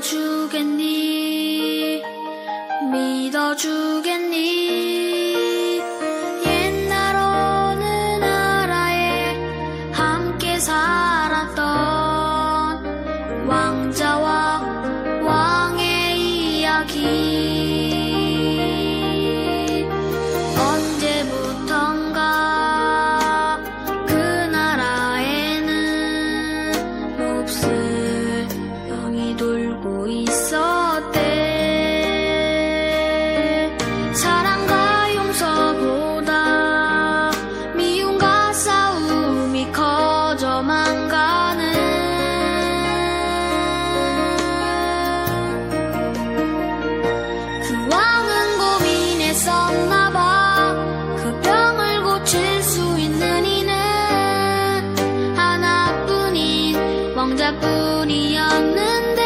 믿어주겠니? 믿어주겠니? 옛날 어느 나라에 함께 살았던 왕자와 왕의 이야기. 언제부턴가 그 나라에는 몹쓸 병이 돌고 있었대. 사랑과 용서보다 미움과 싸움이 커져만 가는 그 왕은 고민했었나봐. 그 병을 고칠 수 있는 이는 하나뿐인 왕자뿐이었는데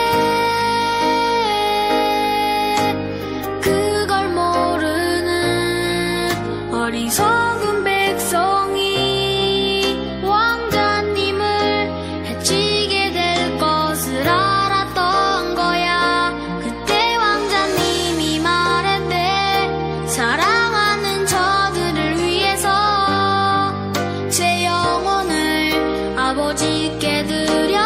그걸 모르는 어리석은 백성이 왕자님을 해치게 될 것을 알았던 거야. 그때 왕자님이 말했대. 사랑하는 저들을 위해서 제 영혼을 아버지께 드려요.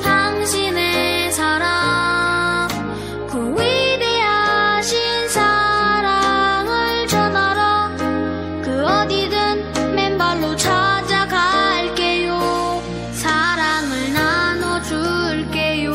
당신의 사랑, 그 위대하신 사랑을 전하러 그 어디든 맨발로 찾아갈게요. 사랑을 나눠줄게요.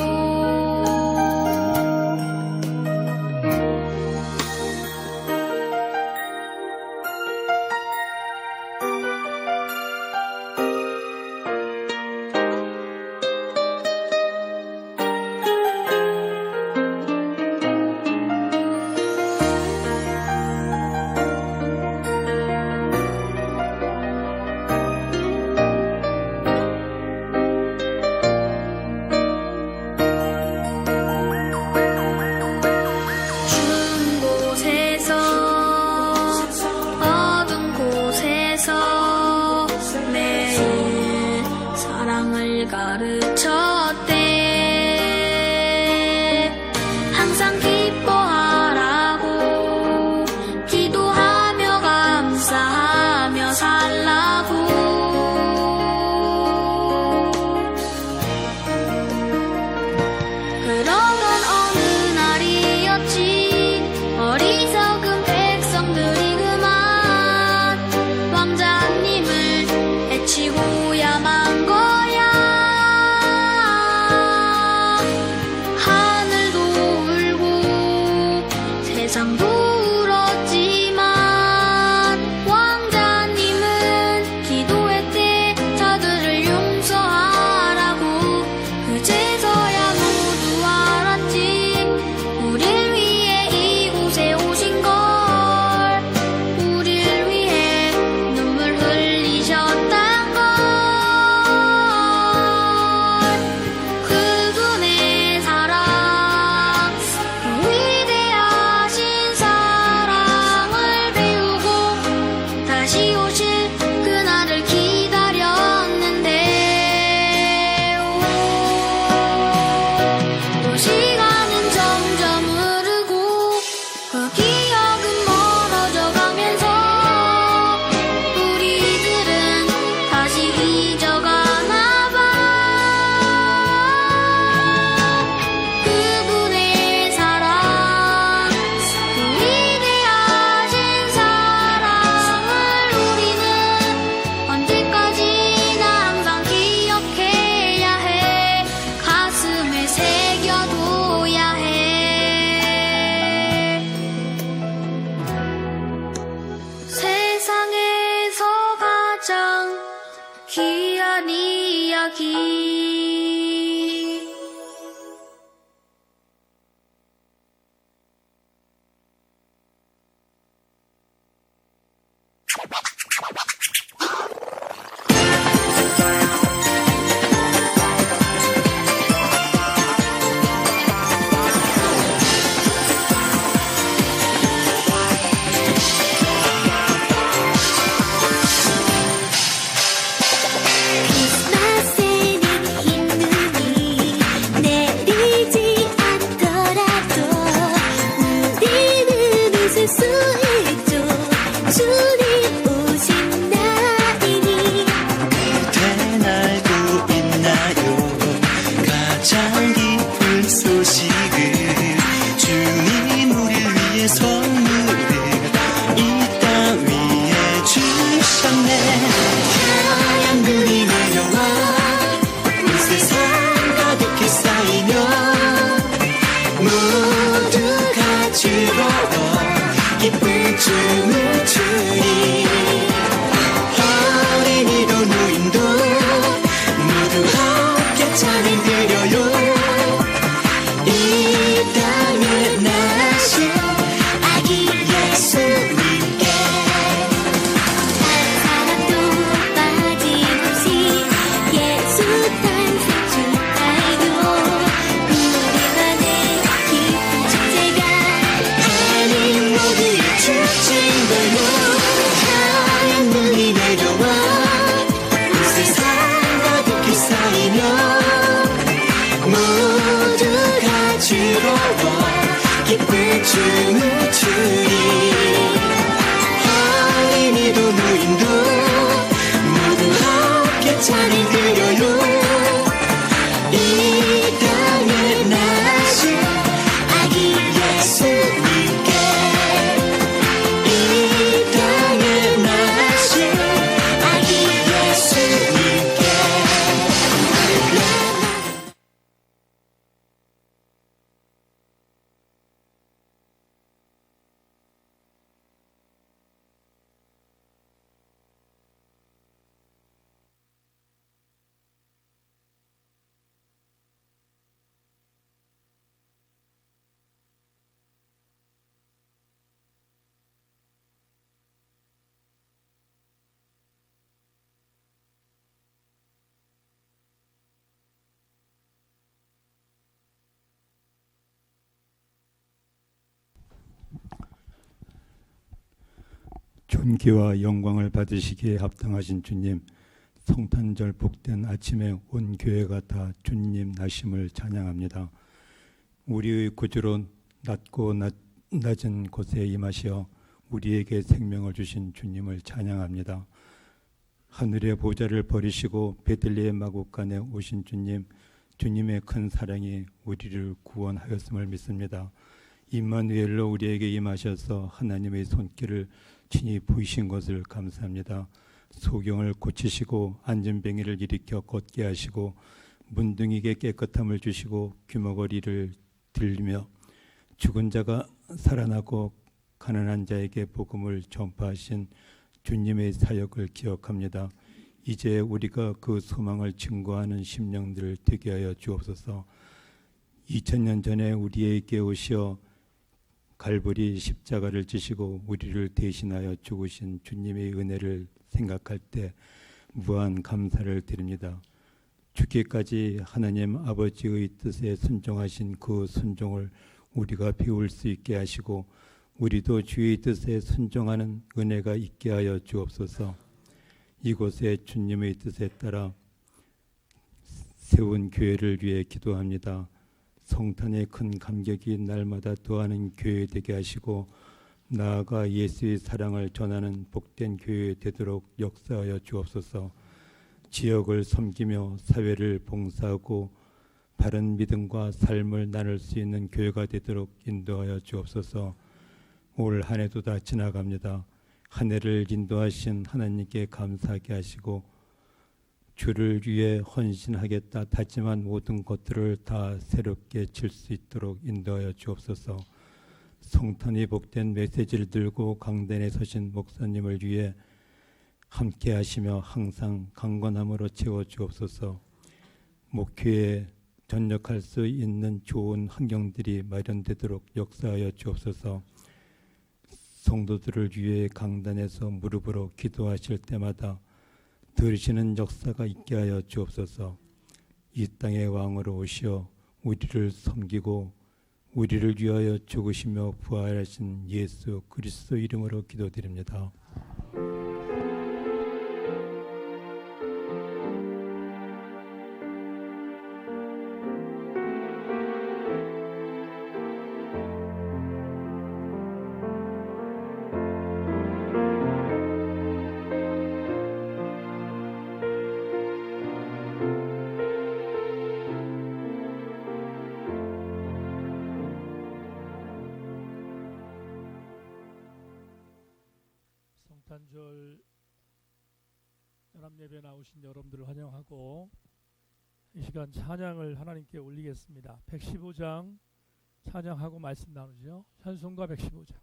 추운 곳에서 어두운 곳에서 매일 사랑을 가르쳤대. 항상 기뻐하라고, 기도하며 감사하며 살라고. 그러던 어느 날이었지. 어리석은 백성들이 그만 왕자님을 해치고야만 거야. 하늘도 울고 세상도 울었지만 왕자님은 기도했대. 저들을 용서하라고. 그제서야 모두 알았지. 우릴 위해 이곳에 오신 걸. 우릴 위해 눈물 흘리셨단 걸. 그분의 사랑, 그 위대하신 사랑을 배우고 다시 오실 그날을 기다렸는데 또 시간은 점점 흐르고 그 기억은 멀어져 가면서 우리들은 다시 잊어가나 봐. 그분의 사랑, 그 위대하신 사랑을 우리는 언제까지나 항상 기억해야 해. 가슴에 새겨둬야 해. 세상에서 가장 귀한 이야기. 가장 기쁜 소식을 주님 우리를 위해 선물을 이 땅 위에 주셨네. 태양들이 내려와 온 세상 가득히 쌓이며 모두가 즐거워 기쁜 춤을 추리. 어린이도 노인도 모두 함께 찬양 드려요. 이 땅에 나신 아기 예수님께 한 사람도 빠짐없이 예수 탄생 축하해요. 우리만의 기쁜 축제가 하나님 모두의 축제인걸요. 하얀눈이 내려와 온 세상 가득히 쌓이며 모두가 즐거워 기쁜 춤을 추리. 어린이도 노인도 모두 함께 찬양 드려요. 이 땅에 나신 아기 예수님께 이 땅에 나신 아기 예수님께. 존귀와 영광을 받으시기에 합당하신 주님, 성탄절 복된 아침에 온 교회가 다 주님 나심을 찬양합니다. 우리의 구주로 낮고 낮은 곳에 임하시어 우리에게 생명을 주신 주님을 찬양합니다. 하늘의 보좌를 버리시고 베들레헴 마국간에 오신 주님, 주님의 큰 사랑이 우리를 구원하였음을 믿습니다. 임마누엘로 우리에게 임하셔서 하나님의 손길을 친히 보이신 것을 감사합니다. 소경을 고치시고 안전병이를 일으켜 걷게 하시고 문둥이에게 깨끗함을 주시고 귀머거리를 들리며 죽은 자가 살아나고 가난한 자에게 복음을 전파하신 주님의 사역을 기억합니다. 이제 우리가 그 소망을 증거하는 심령들 되게 하여 주옵소서. 2000년 전에 우리에게 오시어 갈보리 십자가를 지시고 우리를 대신하여 죽으신 주님의 은혜를 생각할 때 무한 감사를 드립니다. 죽기까지 하나님 아버지의 뜻에 순종하신 그 순종을 우리가 배울 수 있게 하시고 우리도 주의 뜻에 순종하는 은혜가 있게 하여 주옵소서. 이곳에 주님의 뜻에 따라 세운 교회를 위해 기도합니다. 성탄의 큰 감격이 날마다 더하는 교회 되게 하시고 나아가 예수의 사랑을 전하는 복된 교회 되도록 역사하여 주옵소서. 지역을 섬기며 사회를 봉사하고 바른 믿음과 삶을 나눌 수 있는 교회가 되도록 인도하여 주옵소서. 올 한 해도 다 지나갑니다. 한 해를 인도하신 하나님께 감사하게 하시고 주를 위해 헌신하겠다 다짐한 모든 것들을 다 새롭게 칠 수 있도록 인도하여 주옵소서. 성탄이 복된 메시지를 들고 강단에 서신 목사님을 위해 함께 하시며 항상 강건함으로 채워 주옵소서. 목회에 전역할 수 있는 좋은 환경들이 마련되도록 역사하여 주옵소서. 성도들을 위해 강단에서 무릎으로 기도하실 때마다 들으시는 역사가 있게 하여 주옵소서. 이 땅의 왕으로 오시어 우리를 섬기고 우리를 위하여 죽으시며 부활하신 예수 그리스도 이름으로 기도드립니다. 성탄절 연합예배 나오신 여러분들을 환영하고 이 시간 찬양을 하나님께 올리겠습니다. 115장 찬양하고 말씀 나누죠. 찬송가 115장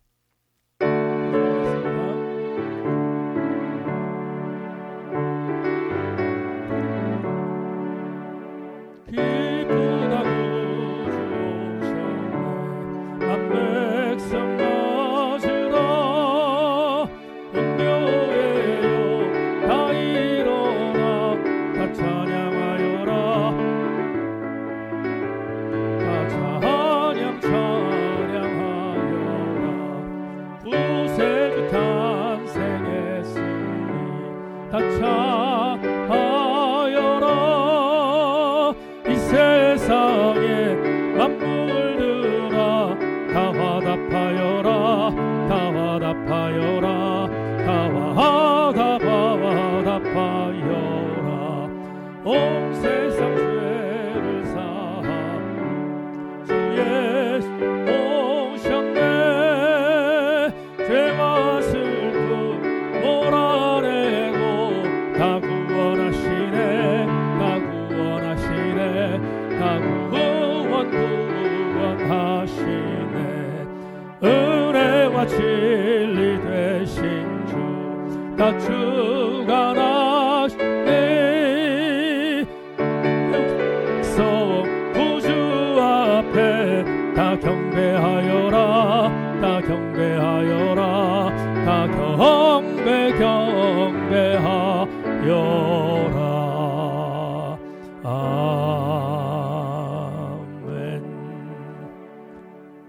기쁘다고 주오셨네 만백성 맞으라 온 교회여 다 일어나 다 찬양하여라 다 찬양하여라 구세주 탄생했으니 다 찬하여라 이 세상에 만물들아 다 화답하여라 다 화답하여라 다 화답하여라 온 세상 죄를 사함 주 예수 오셨네 죄와 슬픔 몰아내고 다 구원하시네 다 구원하시네 다 구원하시네 은혜와 진리 되신 주 다 주관하시네 성 구주 앞에 다 경배하여라 다 경배하여라 다 경배하여라 아멘.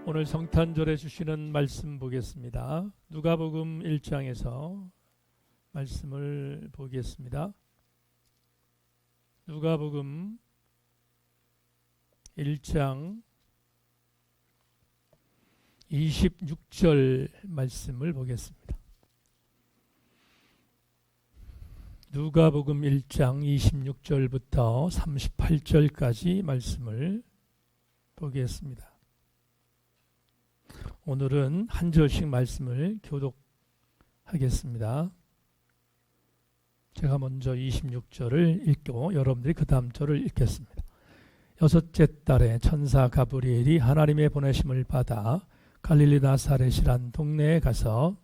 오늘 성탄절에 주시는 말씀 보겠습니다. 누가복음 1장에서 말씀을 보겠습니다. 누가복음 1장 26절 말씀을 보겠습니다. 누가복음 1장 26절부터 38절까지 말씀을 보겠습니다. 오늘은 한 절씩 말씀을 교독하겠습니다. 제가 먼저 26절을 읽고 여러분들이 그 다음 절을 읽겠습니다. 여섯째 달에 천사 가브리엘이 하나님의 보내심을 받아 갈릴리 나사렛이란 동네에 가서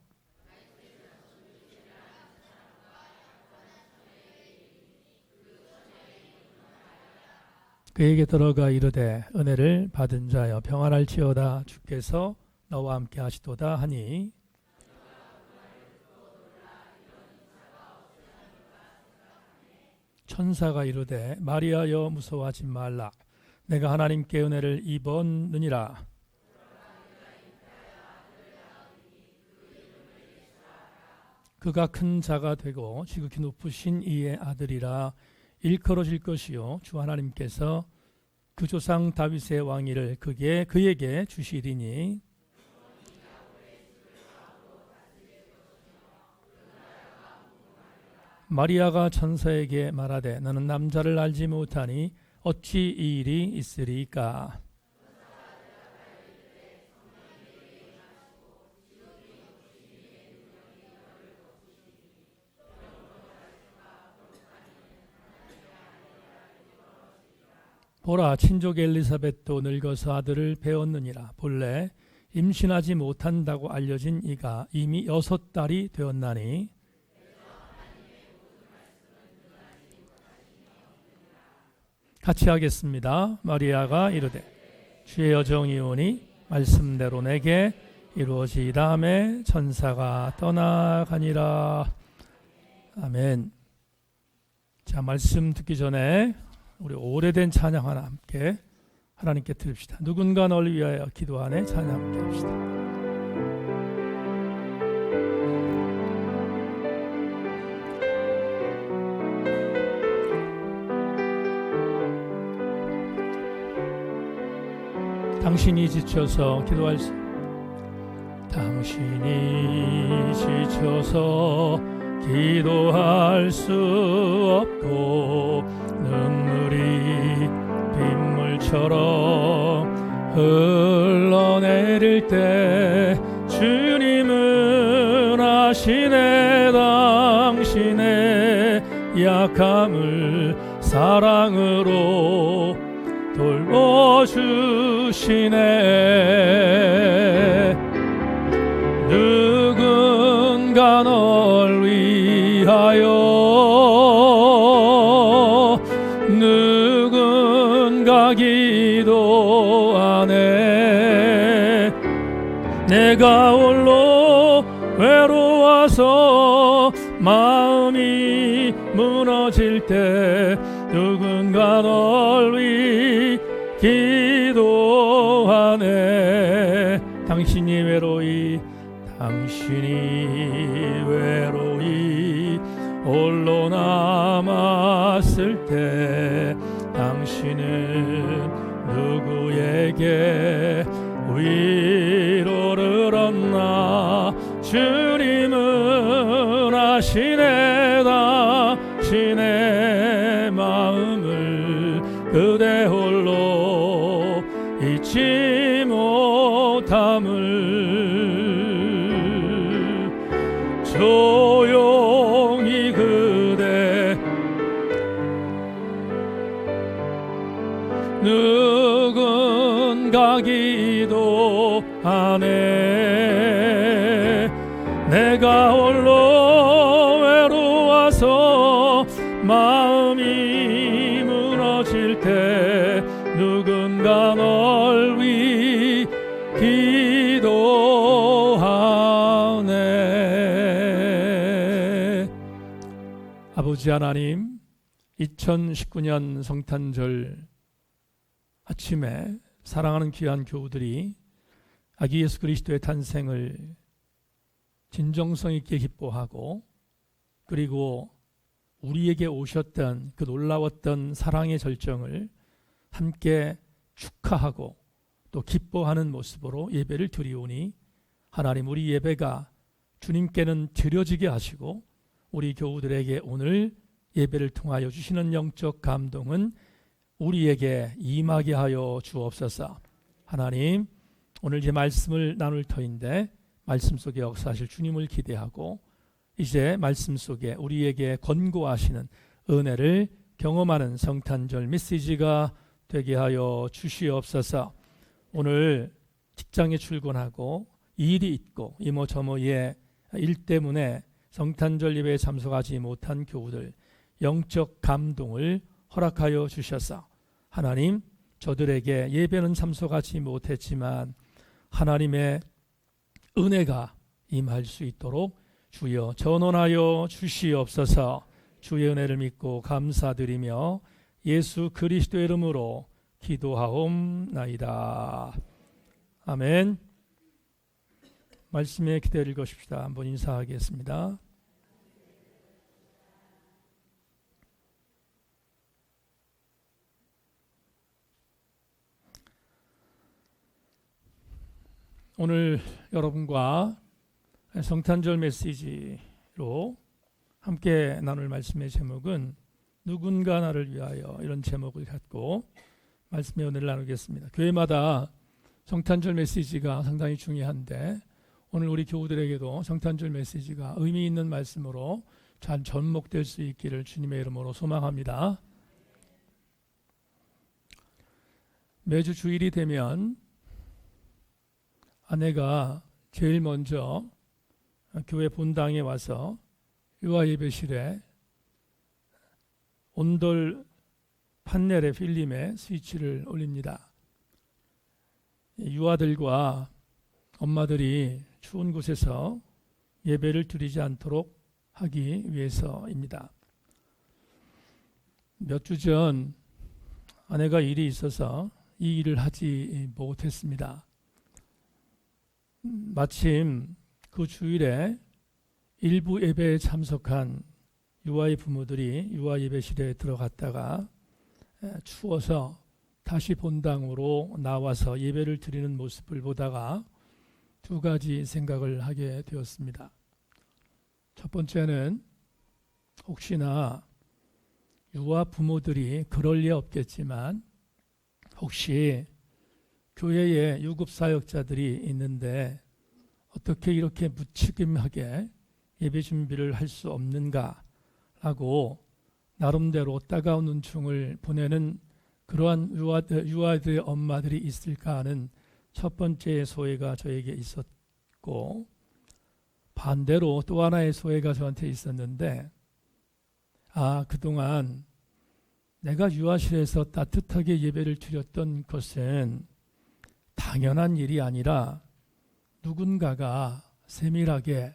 그에게 들어가 이르되 은혜를 받은 자여 평안할지어다 주께서 너와 함께 하시도다 하니 천사가 이르되 마리아여 무서워하지 말라 내가 하나님께 은혜를 입었느니라 그가 큰 자가 되고 지극히 높으신 이의 아들이라 일컬어질 것이요 주 하나님께서 그 조상 다윗의 왕위를 그에게 주시리니 마리아가 천사에게 말하되 너는 남자를 알지 못하니 어찌 이 일이 있으리까 보라 친족 엘리사벳도 늙어서 아들을 배웠느니라 본래 임신하지 못한다고 알려진 이가 이미 6달이 되었나니 같이 하겠습니다. 마리아가 이르되 주의 여정이 오니 말씀대로 내게 이루어지다음에 천사가 떠나가니라. 아멘. 자, 말씀 듣기 전에 우리 오래된 찬양 하나 함께 하나님께 드립시다. 누군가 널 위하여 기도하네 찬양 함께 합시다. 당신이 지쳐서 기도할 수 당신이 지쳐서 기도할 수 없고 눈물이 빗물처럼 흘러내릴 때 주님은 아시네 더 약함을 사랑으로 돌보주시네. 누군가 널 위하여 누군가 기도하네. 내가 홀로 외로워서 마음이 무너질 때 누군가 널 위해 기도하네. 당신이 외로이 홀로 남았을 때 당신은 누구에게 위로를 얻나. 주님은 아시네. 당신의 마음을 그대 홀로 잊지 못함을. 조용히 그대 누군가 기도하네. 내가 홀로 외로워서 마음이 무너질 때 누군가 널 위해 기도하네. 아버지 하나님, 2019년 성탄절 아침에 사랑하는 귀한 교우들이 아기 예수 그리스도의 탄생을 진정성 있게 기뻐하고, 그리고 우리에게 오셨던 그 놀라웠던 사랑의 절정을 함께 축하하고 또 기뻐하는 모습으로 예배를 드리오니, 하나님, 우리 예배가 주님께는 드려지게 하시고 우리 교우들에게 오늘 예배를 통하여 주시는 영적 감동은 우리에게 임하게 하여 주옵소서. 하나님, 오늘 제 말씀을 나눌 터인데 말씀 속에 역사하실 주님을 기대하고 이제 말씀 속에 우리에게 권고하시는 은혜를 경험하는 성탄절 메시지가 되게 하여 주시옵소서. 오늘 직장에 출근하고 일이 있고 이모저모의 일 때문에 성탄절 예배에 참석하지 못한 교우들, 영적 감동을 허락하여 주셔서 하나님, 저들에게 예배는 참석하지 못했지만 하나님의 은혜가 임할 수 있도록 주여 전원하여 주시옵소서. 주의 은혜를 믿고 감사드리며 예수 그리스도의 이름으로 기도하옵나이다. 아멘. 말씀에 기대 읽으십시다. 한번 인사하겠습니다. 오늘 여러분과 성탄절 메시지로 함께 나눌 말씀의 제목은 누군가 나를 위하여, 이런 제목을 갖고 말씀의 은혜를 나누겠습니다. 교회마다 성탄절 메시지가 상당히 중요한데 오늘 우리 교우들에게도 성탄절 메시지가 의미 있는 말씀으로 잘 접목될 수 있기를 주님의 이름으로 소망합니다. 매주 주일이 되면 아내가 제일 먼저 교회 본당에 와서 유아 예배실에 온돌 판넬의 필름에 스위치를 올립니다. 유아들과 엄마들이 추운 곳에서 예배를 드리지 않도록 하기 위해서입니다. 몇 주 전 아내가 일이 있어서 이 일을 하지 못했습니다. 마침 그 주일에 일부 예배에 참석한 유아의 부모들이 유아 예배실에 들어갔다가 추워서 다시 본당으로 나와서 예배를 드리는 모습을 보다가 두 가지 생각을 하게 되었습니다. 첫 번째는 혹시나 유아 부모들이 그럴 리 없겠지만 혹시 교회에 유급사역자들이 있는데 어떻게 이렇게 무책임하게 예배 준비를 할 수 없는가 라고 나름대로 따가운 눈총을 보내는 그러한 유아들의 엄마들이 있을까 하는 첫 번째 소회가 저에게 있었고, 반대로 또 하나의 소회가 저한테 있었는데, 그동안 내가 유아실에서 따뜻하게 예배를 드렸던 것은 당연한 일이 아니라 누군가가 세밀하게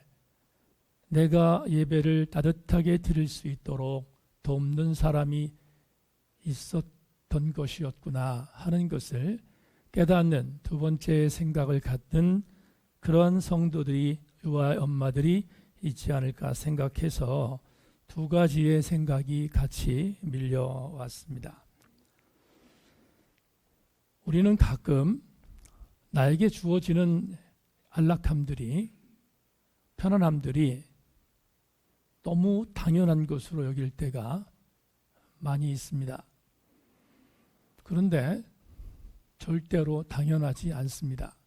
내가 예배를 따뜻하게 드릴 수 있도록 돕는 사람이 있었던 것이었구나 하는 것을 깨닫는 두 번째 생각을 갖는 그런 성도들이, 유아 엄마들이 있지 않을까 생각해서 두 가지의 생각이 같이 밀려왔습니다. 우리는 가끔 나에게 주어지는 안락함들이, 편안함들이 너무 당연한 것으로 여길 때가 많이 있습니다. 그런데 절대로 당연하지 않습니다.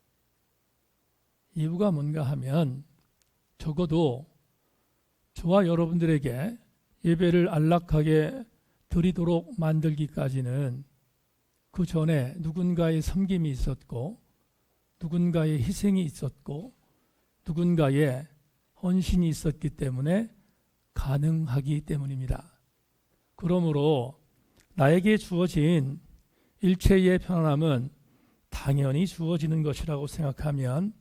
이유가 뭔가 하면, 적어도 저와 여러분들에게 예배를 안락하게 드리도록 만들기까지는 그 전에 누군가의 섬김이 있었고, 누군가의 희생이 있었고, 누군가의 헌신이 있었기 때문에 가능하기 때문입니다. 그러므로 나에게 주어진 일체의 편안함은 당연히 주어지는 것이라고 생각하면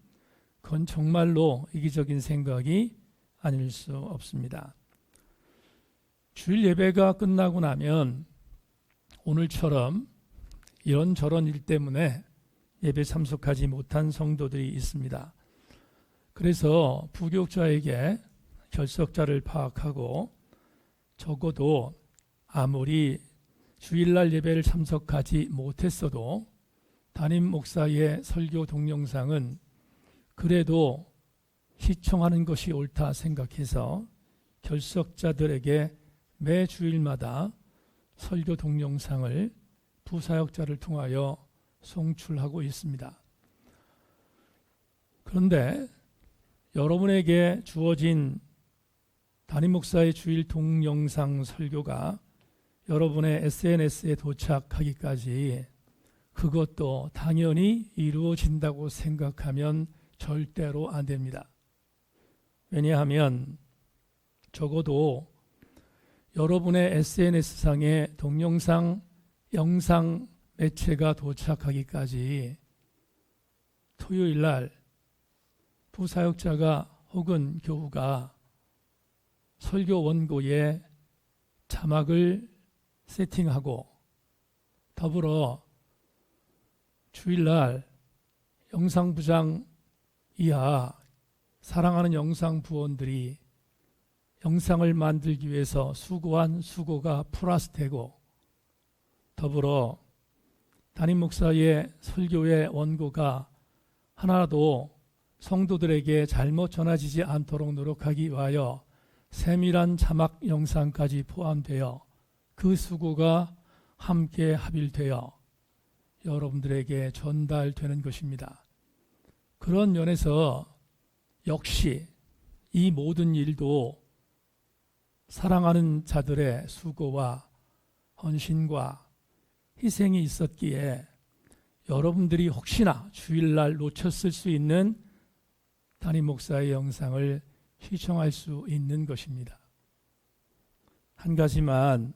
그건 정말로 이기적인 생각이 아닐 수 없습니다. 주일 예배가 끝나고 나면 오늘처럼 이런저런 일 때문에 예배 참석하지 못한 성도들이 있습니다. 그래서 부교육자에게 결석자를 파악하고, 적어도 아무리 주일날 예배를 참석하지 못했어도 담임 목사의 설교 동영상은 그래도 시청하는 것이 옳다 생각해서 결석자들에게 매 주일마다 설교 동영상을 부사역자를 통하여 송출하고 있습니다. 그런데 여러분에게 주어진 담임 목사의 주일 동영상 설교가 여러분의 SNS에 도착하기까지 그것도 당연히 이루어진다고 생각하면 절대로 안 됩니다. 왜냐하면 적어도 여러분의 SNS상의 동영상, 영상 매체가 도착하기까지 토요일 날 부사역자가 혹은 교우가 설교 원고에 자막을 세팅하고, 더불어 주일날 영상부장 이하 사랑하는 영상부원들이 영상을 만들기 위해서 수고한 수고가 플러스되고, 더불어 담임 목사의 설교의 원고가 하나도 성도들에게 잘못 전해지지 않도록 노력하기 위하여 세밀한 자막 영상까지 포함되어 그 수고가 함께 합일되어 여러분들에게 전달되는 것입니다. 그런 면에서 역시 이 모든 일도 사랑하는 자들의 수고와 헌신과 희생이 있었기에 여러분들이 혹시나 주일날 놓쳤을 수 있는 담임 목사의 영상을 시청할 수 있는 것입니다. 한 가지만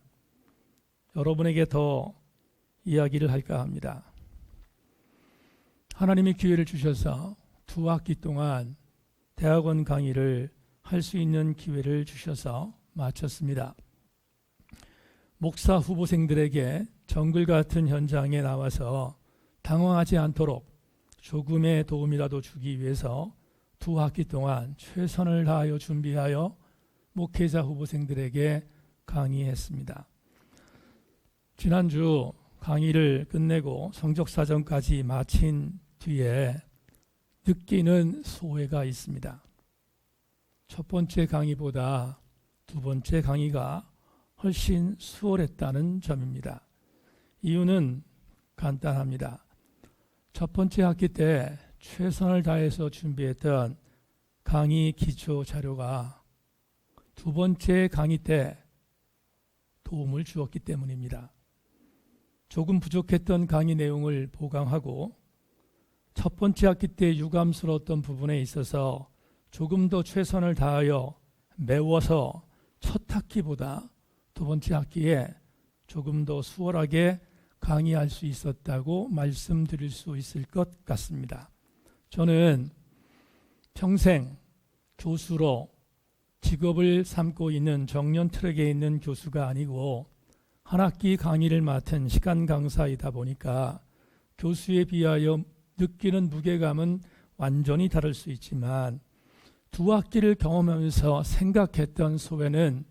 여러분에게 더 이야기를 할까 합니다. 하나님이 기회를 주셔서 2학기 동안 대학원 강의를 할 수 있는 기회를 주셔서 마쳤습니다. 목사 후보생들에게 정글 같은 현장에 나와서 당황하지 않도록 조금의 도움이라도 주기 위해서 2학기 동안 최선을 다하여 준비하여 목회자 후보생들에게 강의했습니다. 지난주 강의를 끝내고 성적사정까지 마친 뒤에 느끼는 소회가 있습니다. 첫 번째 강의보다 두 번째 강의가 훨씬 수월했다는 점입니다. 이유는 간단합니다. 첫 번째 학기 때 최선을 다해서 준비했던 강의 기초 자료가 두 번째 강의 때 도움을 주었기 때문입니다. 조금 부족했던 강의 내용을 보강하고 첫 번째 학기 때 유감스러웠던 부분에 있어서 조금 더 최선을 다하여 메워서 첫 학기보다 두 번째 학기에 조금 더 수월하게 강의할 수 있었다고 말씀드릴 수 있을 것 같습니다. 저는 평생 교수로 직업을 삼고 있는 정년 트랙에 있는 교수가 아니고 한 학기 강의를 맡은 시간 강사이다 보니까 교수에 비하여 느끼는 무게감은 완전히 다를 수 있지만 두 학기를 경험하면서 생각했던 소회는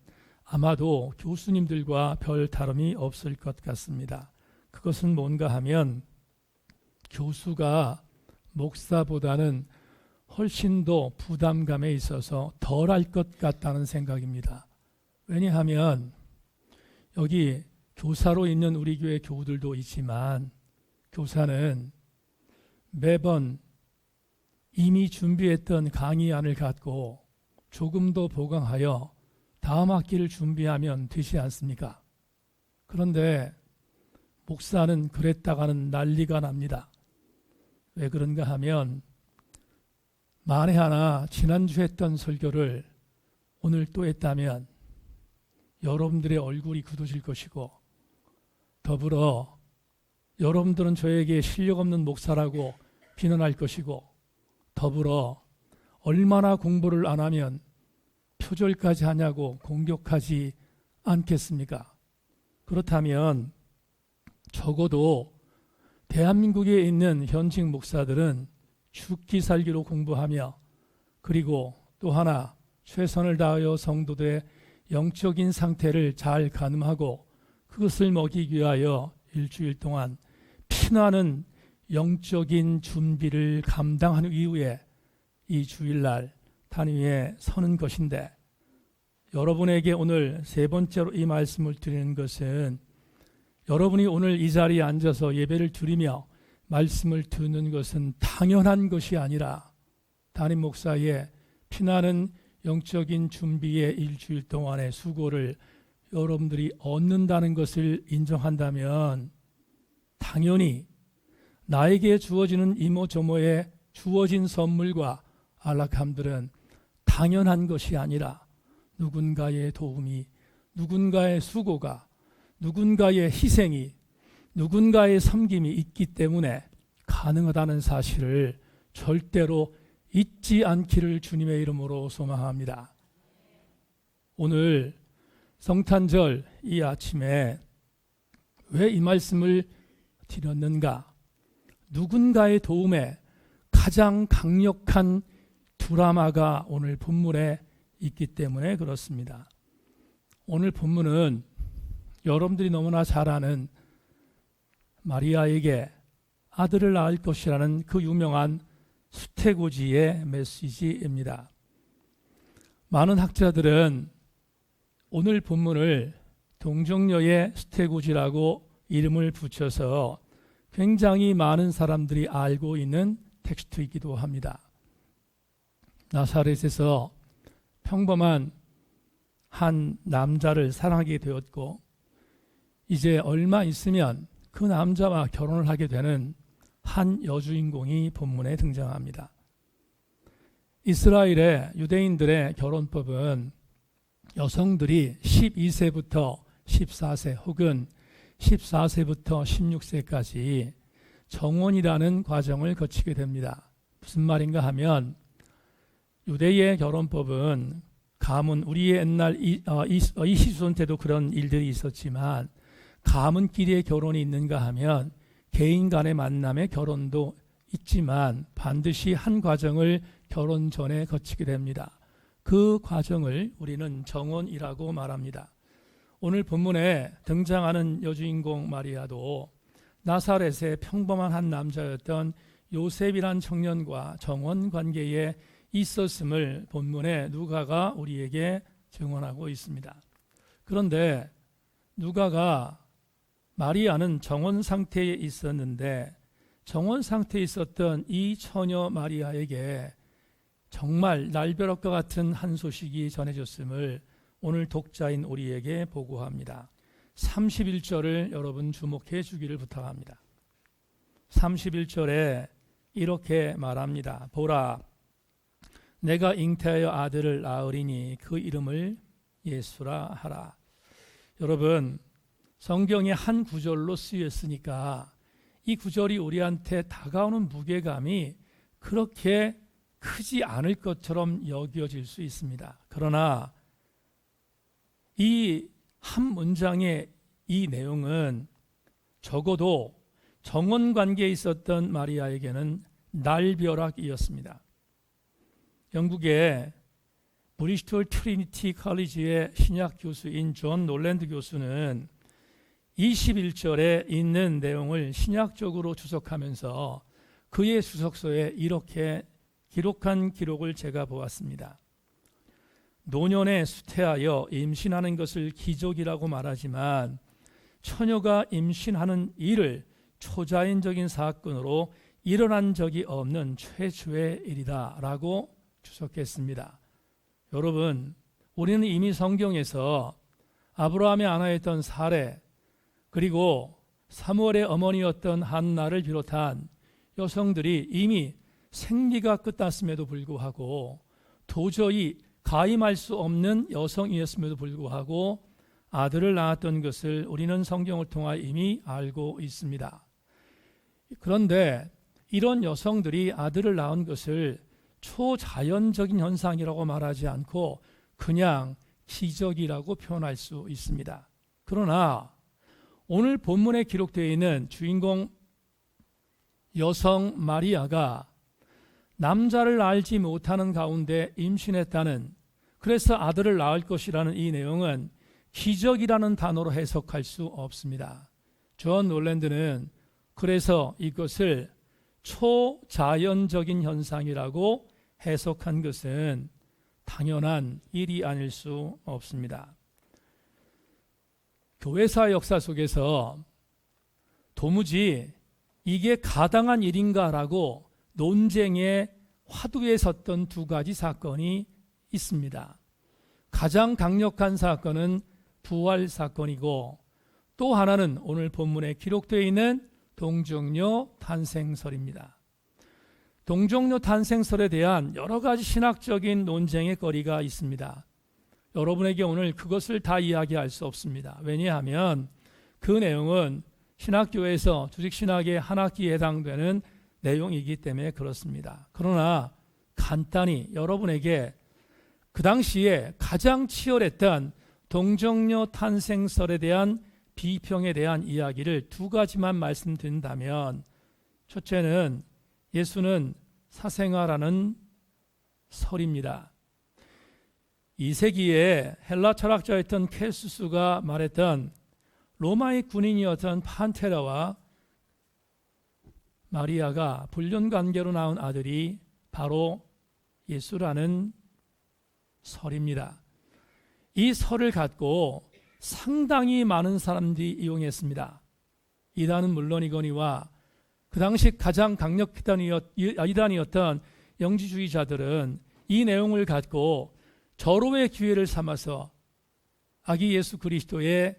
아마도 교수님들과 별 다름이 없을 것 같습니다. 그것은 뭔가 하면 교수가 목사보다는 훨씬 더 부담감에 있어서 덜할 것 같다는 생각입니다. 왜냐하면 여기 교사로 있는 우리 교회 교우들도 있지만 교사는 매번 이미 준비했던 강의안을 갖고 조금 더 보강하여 다음 학기를 준비하면 되지 않습니까? 그런데 목사는 그랬다가는 난리가 납니다. 왜 그런가 하면 만에 하나 지난주 했던 설교를 오늘 또 했다면 여러분들의 얼굴이 굳어질 것이고 더불어 여러분들은 저에게 실력 없는 목사라고 비난할 것이고 더불어 얼마나 공부를 안 하면 표절까지 하냐고 공격하지 않겠습니까? 그렇다면 적어도 대한민국에 있는 현직 목사들은 죽기 살기로 공부하며 그리고 또 하나 최선을 다하여 성도들의 영적인 상태를 잘 가늠하고 그것을 먹이기 위하여 일주일 동안 피나는 영적인 준비를 감당한 이후에 이 주일날 단 위에 서는 것인데 여러분에게 오늘 세 번째로 이 말씀을 드리는 것은 여러분이 오늘 이 자리에 앉아서 예배를 드리며 말씀을 듣는 것은 당연한 것이 아니라 담임 목사의 피나는 영적인 준비의 일주일 동안의 수고를 여러분들이 얻는다는 것을 인정한다면 당연히 나에게 주어지는 이모저모에 주어진 선물과 안락함들은 당연한 것이 아니라 누군가의 도움이, 누군가의 수고가, 누군가의 희생이, 누군가의 섬김이 있기 때문에 가능하다는 사실을 절대로 잊지 않기를 주님의 이름으로 소망합니다. 오늘 성탄절 이 아침에 왜 이 말씀을 드렸는가? 누군가의 도움에 가장 강력한 드라마가 오늘 본문에 있기 때문에 그렇습니다. 오늘 본문은 여러분들이 너무나 잘 아는 마리아에게 아들을 낳을 것이라는 그 유명한 수태고지의 메시지입니다. 많은 학자들은 오늘 본문을 동정녀의 수태고지라고 이름을 붙여서 굉장히 많은 사람들이 알고 있는 텍스트이기도 합니다. 나사렛에서 평범한 한 남자를 사랑하게 되었고 이제 얼마 있으면 그 남자와 결혼을 하게 되는 한 여주인공이 본문에 등장합니다. 이스라엘의 유대인들의 결혼법은 여성들이 12세부터 14세 혹은 14세부터 16세까지 정원이라는 과정을 거치게 됩니다. 무슨 말인가 하면 유대의 결혼법은 가문, 우리의 옛날 이시손 때도 그런 일들이 있었지만 가문끼리의 결혼이 있는가 하면 개인 간의 만남의 결혼도 있지만 반드시 한 과정을 결혼 전에 거치게 됩니다. 그 과정을 우리는 정원이라고 말합니다. 오늘 본문에 등장하는 여주인공 마리아도 나사렛의 평범한 한 남자였던 요셉이란 청년과 정원 관계에 있었음을 본문에 누가가 우리에게 증언하고 있습니다. 그런데 누가가 마리아는 정원 상태에 있었는데 정원 상태에 있었던 이 처녀 마리아에게 정말 날벼락과 같은 한 소식이 전해졌음을 오늘 독자인 우리에게 보고합니다. 31절을 여러분 주목해 주기를 부탁합니다. 31절에 이렇게 말합니다. 보라, 내가 잉태하여 아들을 낳으리니 그 이름을 예수라 하라. 여러분, 성경에 한 구절로 쓰였으니까 이 구절이 우리한테 다가오는 무게감이 그렇게 크지 않을 것처럼 여겨질 수 있습니다. 그러나 이 한 문장의 이 내용은 적어도 정원 관계에 있었던 마리아에게는 날벼락이었습니다. 영국의 브리스톨 트리니티 컬리지의 신약 교수인 존 놀랜드 교수는 21절에 있는 내용을 신약적으로 주석하면서 그의 주석서에 이렇게 기록한 기록을 제가 보았습니다. 노년에 수태하여 임신하는 것을 기적이라고 말하지만 처녀가 임신하는 일을 초자연적인 사건으로 일어난 적이 없는 최초의 일이다 라고 주석했습니다. 여러분, 우리는 이미 성경에서 아브라함의 아내였던 사레, 그리고 사무엘의 어머니였던 한나를 비롯한 여성들이 이미 생리가 끝났음에도 불구하고 도저히 가임할 수 없는 여성이었음에도 불구하고 아들을 낳았던 것을 우리는 성경을 통하여 이미 알고 있습니다. 그런데 이런 여성들이 아들을 낳은 것을 초자연적인 현상이라고 말하지 않고 그냥 기적이라고 표현할 수 있습니다. 그러나 오늘 본문에 기록되어 있는 주인공 여성 마리아가 남자를 알지 못하는 가운데 임신했다는, 그래서 아들을 낳을 것이라는 이 내용은 기적이라는 단어로 해석할 수 없습니다. 존 놀랜드는 그래서 이것을 초자연적인 현상이라고 해석한 것은 당연한 일이 아닐 수 없습니다. 교회사 역사 속에서 도무지 이게 가당한 일인가라고 논쟁의 화두에 섰던 두 가지 사건이 있습니다. 가장 강력한 사건은 부활 사건이고, 또 하나는 오늘 본문에 기록되어 있는 동정녀 탄생설입니다. 동정녀 탄생설에 대한 여러 가지 신학적인 논쟁의 거리가 있습니다. 여러분에게 오늘 그것을 다 이야기할 수 없습니다. 왜냐하면 그 내용은 신학교에서 주직신학의 한 학기에 해당되는 내용이기 때문에 그렇습니다. 그러나 간단히 여러분에게 그 당시에 가장 치열했던 동정녀 탄생설에 대한 비평에 대한 이야기를 두 가지만 말씀드린다면, 첫째는 예수는 사생아라는 설입니다. 2세기에 헬라 철학자였던 켈수스가 말했던 로마의 군인이었던 판테라와 마리아가 불륜관계로 낳은 아들이 바로 예수라는 설입니다. 이 설을 갖고 상당히 많은 사람들이 이용했습니다. 이단은 물론이거니와 그 당시 가장 강력했던 이단이었던 영지주의자들은 이 내용을 갖고 절호의 기회를 삼아서 아기 예수 그리스도의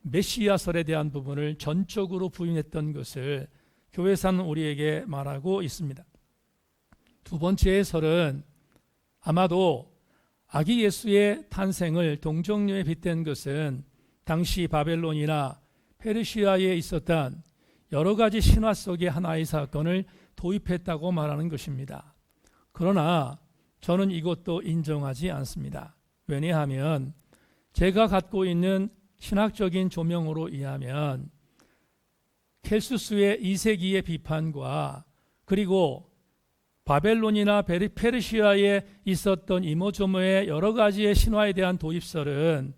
메시아설에 대한 부분을 전적으로 부인했던 것을 교회사는 우리에게 말하고 있습니다. 두 번째의 설은 아마도 아기 예수의 탄생을 동정녀에 빗댄 것은 당시 바벨론이나 페르시아에 있었던 여러 가지 신화 속의 하나의 사건을 도입했다고 말하는 것입니다. 그러나 저는 이것도 인정하지 않습니다. 왜냐하면 제가 갖고 있는 신학적인 조명으로 의하면 켈수스의 2세기의 비판과 그리고 바벨론이나 페르시아에 있었던 이모저모의 여러 가지의 신화에 대한 도입설은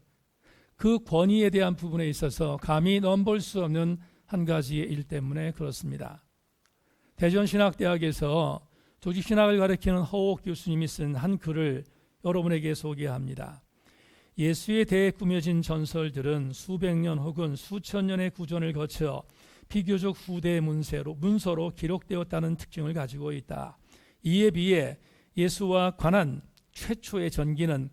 그 권위에 대한 부분에 있어서 감히 넘볼 수 없는 한 가지의 일 때문에 그렇습니다. 대전신학대학에서 조직신학을 가르치는 허옥 교수님이 쓴 한 글을 여러분에게 소개합니다. 예수에 대해 꾸며진 전설들은 수백 년 혹은 수천 년의 구전을 거쳐 비교적 후대 문서로 기록되었다는 특징을 가지고 있다. 이에 비해 예수와 관한 최초의 전기는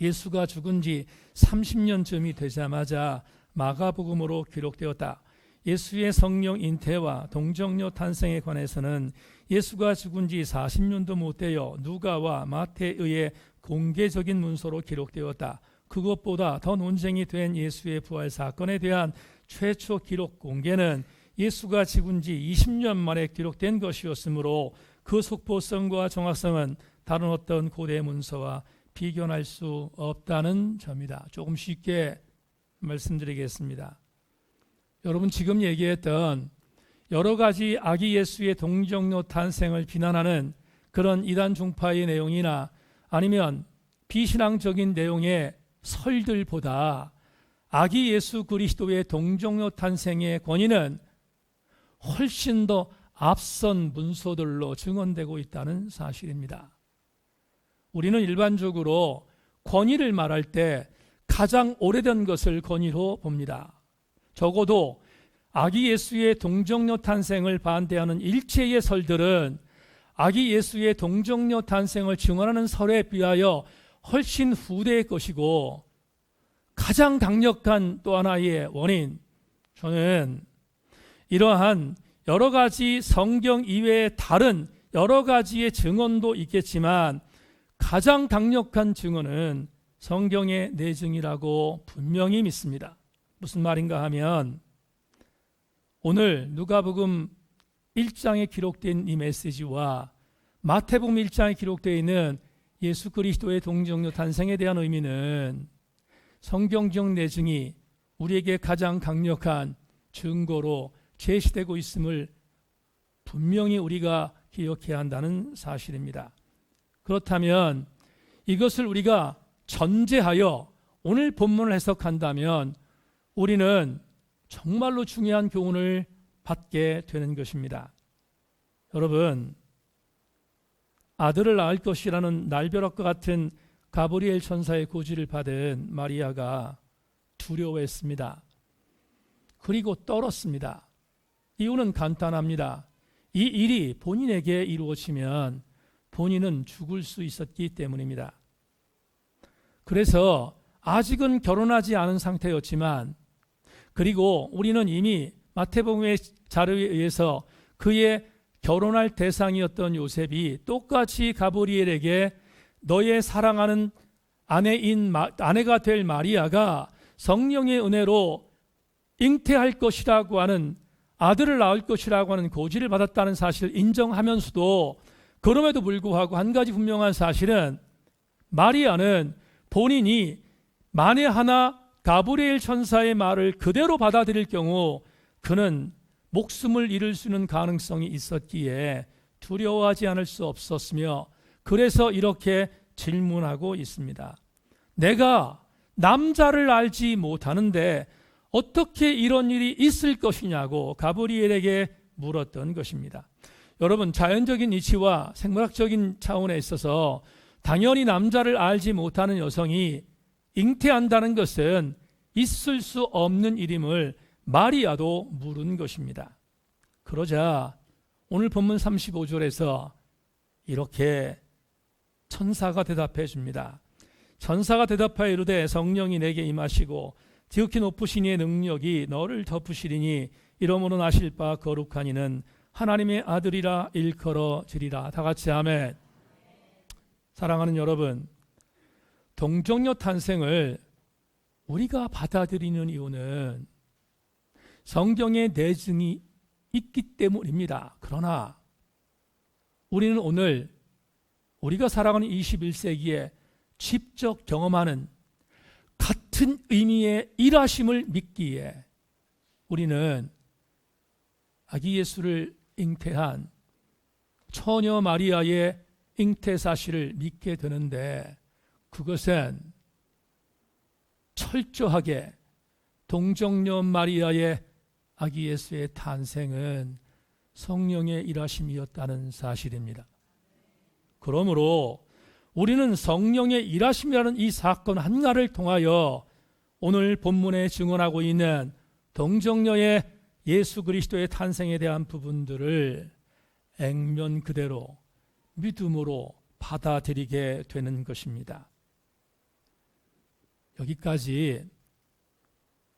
예수가 죽은 지 30년쯤이 되자마자 마가복음으로 기록되었다. 예수의 성령 잉태와 동정녀 탄생에 관해서는 예수가 죽은 지 40년도 못 되어 누가와 마태에 의해 공개적인 문서로 기록되었다. 그것보다 더 논쟁이 된 예수의 부활 사건에 대한 최초 기록 공개는 예수가 죽은 지 20년 만에 기록된 것이었으므로 그 속보성과 정확성은 다른 어떤 고대 문서와 비교할 수 없다는 점이다. 조금 쉽게 말씀드리겠습니다. 여러분, 지금 얘기했던 여러 가지 아기 예수의 동정녀 탄생을 비난하는 그런 이단 종파의 내용이나 아니면 비신앙적인 내용의 설들보다 아기 예수 그리스도의 동정녀 탄생의 권위는 훨씬 더 앞선 문서들로 증언되고 있다는 사실입니다. 우리는 일반적으로 권위를 말할 때 가장 오래된 것을 권위로 봅니다. 적어도 아기 예수의 동정녀 탄생을 반대하는 일체의 설들은 아기 예수의 동정녀 탄생을 증언하는 설에 비하여 훨씬 후대의 것이고, 가장 강력한 또 하나의 원인, 저는 이러한 여러 가지 성경 이외의 다른 여러 가지의 증언도 있겠지만 가장 강력한 증언은 성경의 내증이라고 분명히 믿습니다. 무슨 말인가 하면, 오늘 누가복음 1장에 기록된 이 메시지와 마태복음 1장에 기록되어 있는 예수 그리스도의 동정녀 탄생에 대한 의미는 성경적 내증이 우리에게 가장 강력한 증거로 제시되고 있음을 분명히 우리가 기억해야 한다는 사실입니다. 그렇다면 이것을 우리가 전제하여 오늘 본문을 해석한다면 우리는 정말로 중요한 교훈을 받게 되는 것입니다. 여러분, 아들을 낳을 것이라는 날벼락과 같은 가브리엘 천사의 고지를 받은 마리아가 두려워했습니다. 그리고 떨었습니다. 이유는 간단합니다. 이 일이 본인에게 이루어지면 본인은 죽을 수 있었기 때문입니다. 그래서 아직은 결혼하지 않은 상태였지만, 그리고 우리는 이미 마태복음의 자료에 의해서 그의 결혼할 대상이었던 요셉이 똑같이 가브리엘에게 너의 사랑하는 아내가 될 마리아가 성령의 은혜로 잉태할 것이라고 하는, 아들을 낳을 것이라고 하는 고지를 받았다는 사실을 인정하면서도, 그럼에도 불구하고 한 가지 분명한 사실은 마리아는 본인이 만에 하나 가브리엘 천사의 말을 그대로 받아들일 경우 그는 목숨을 잃을 수 있는 가능성이 있었기에 두려워하지 않을 수 없었으며, 그래서 이렇게 질문하고 있습니다. 내가 남자를 알지 못하는데 어떻게 이런 일이 있을 것이냐고 가브리엘에게 물었던 것입니다. 여러분, 자연적인 이치와 생물학적인 차원에 있어서 당연히 남자를 알지 못하는 여성이 잉태한다는 것은 있을 수 없는 일임을 마리아도 물은 것입니다. 그러자 오늘 본문 35절에서 이렇게 천사가 대답해 줍니다. 천사가 대답하여 이르되 성령이 내게 임하시고 지극히 높으신 이의 능력이 너를 덮으시리니 이러므로 나실 바 거룩한 이는 하나님의 아들이라 일컬어지리라. 다 같이 아멘. 사랑하는 여러분, 동정녀 탄생을 우리가 받아들이는 이유는 성경의 내증이 있기 때문입니다. 그러나 우리는 오늘 우리가 살아가는 21세기에 직접 경험하는 같은 의미의 일하심을 믿기에 우리는 아기 예수를 잉태한 처녀 마리아의 잉태 사실을 믿게 되는데, 그것은 철저하게 동정녀 마리아의 아기 예수의 탄생은 성령의 일하심이었다는 사실입니다. 그러므로 우리는 성령의 일하심이라는 이 사건 하나를 통하여 오늘 본문에 증언하고 있는 동정녀의 예수 그리스도의 탄생에 대한 부분들을 액면 그대로 믿음으로 받아들이게 되는 것입니다. 여기까지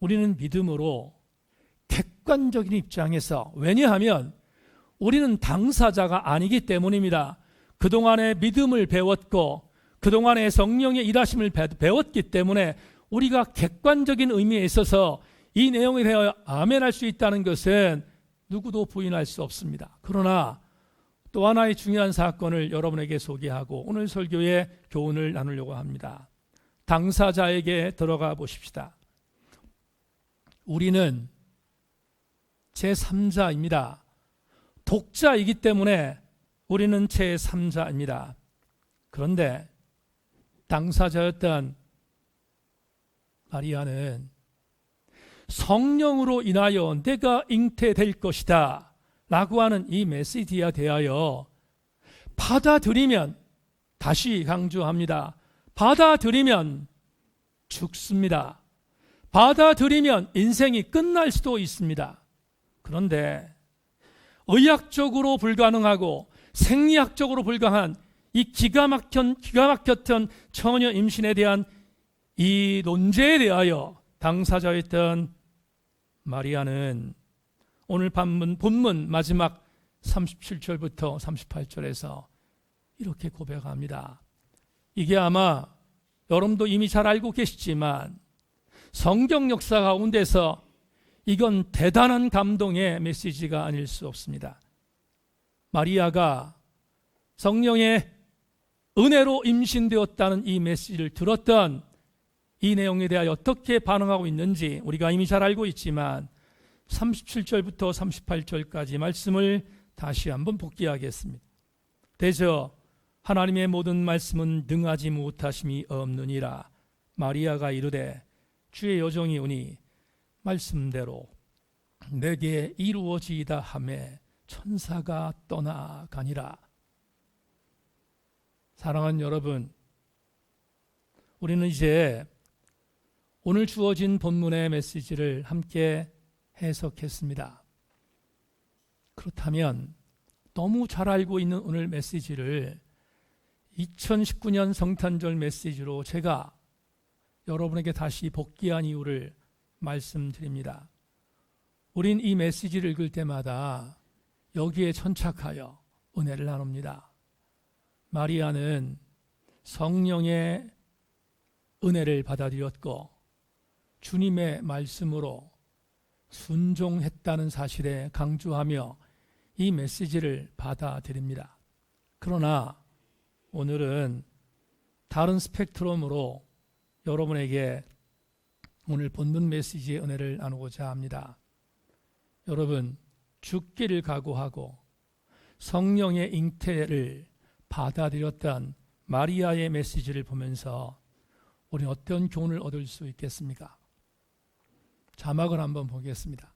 우리는 믿음으로 객관적인 입장에서, 왜냐하면 우리는 당사자가 아니기 때문입니다. 그동안의 믿음을 배웠고 그동안의 성령의 일하심을 배웠기 때문에 우리가 객관적인 의미에 있어서 이 내용에 대하여 아멘할 수 있다는 것은 누구도 부인할 수 없습니다. 그러나 또 하나의 중요한 사건을 여러분에게 소개하고 오늘 설교의 교훈을 나누려고 합니다. 당사자에게 들어가 보십시다. 우리는 제3자입니다. 독자이기 때문에 우리는 제3자입니다. 그런데 당사자였던 마리아는 성령으로 인하여 내가 잉태될 것이다 라고 하는 이 메시지에 대하여 받아들이면, 다시 강조합니다, 받아들이면 죽습니다. 받아들이면 인생이 끝날 수도 있습니다. 그런데 의학적으로 불가능하고 생리학적으로 불가능한 이 기가 막혔던 처녀 임신에 대한 이 논제에 대하여 당사자였던 마리아는 오늘 본문 마지막 37절부터 38절에서 이렇게 고백합니다. 이게 아마 여러분도 이미 잘 알고 계시지만 성경 역사 가운데서 이건 대단한 감동의 메시지가 아닐 수 없습니다. 마리아가 성령의 은혜로 임신되었다는 이 메시지를 들었던 이 내용에 대하여 어떻게 반응하고 있는지 우리가 이미 잘 알고 있지만 37절부터 38절까지 말씀을 다시 한번 복기하겠습니다. 대저 하나님의 모든 말씀은 능하지 못하심이 없느니라. 마리아가 이르되 주의 여종이 오니 말씀대로 내게 이루어지이다 하매 천사가 떠나가니라. 사랑하는 여러분, 우리는 이제 오늘 주어진 본문의 메시지를 함께 해석했습니다. 그렇다면 너무 잘 알고 있는 오늘 메시지를 2019년 성탄절 메시지로 제가 여러분에게 다시 복귀한 이유를 말씀드립니다. 우린 이 메시지를 읽을 때마다 여기에 천착하여 은혜를 나눕니다. 마리아는 성령의 은혜를 받아들였고 주님의 말씀으로 순종했다는 사실에 강조하며 이 메시지를 받아들입니다. 그러나 오늘은 다른 스펙트럼으로 여러분에게 오늘 본문 메시지의 은혜를 나누고자 합니다. 여러분, 죽기를 각오하고 성령의 잉태를 받아들였던 마리아의 메시지를 보면서 우리는 어떤 교훈을 얻을 수 있겠습니까? 자막을 한번 보겠습니다.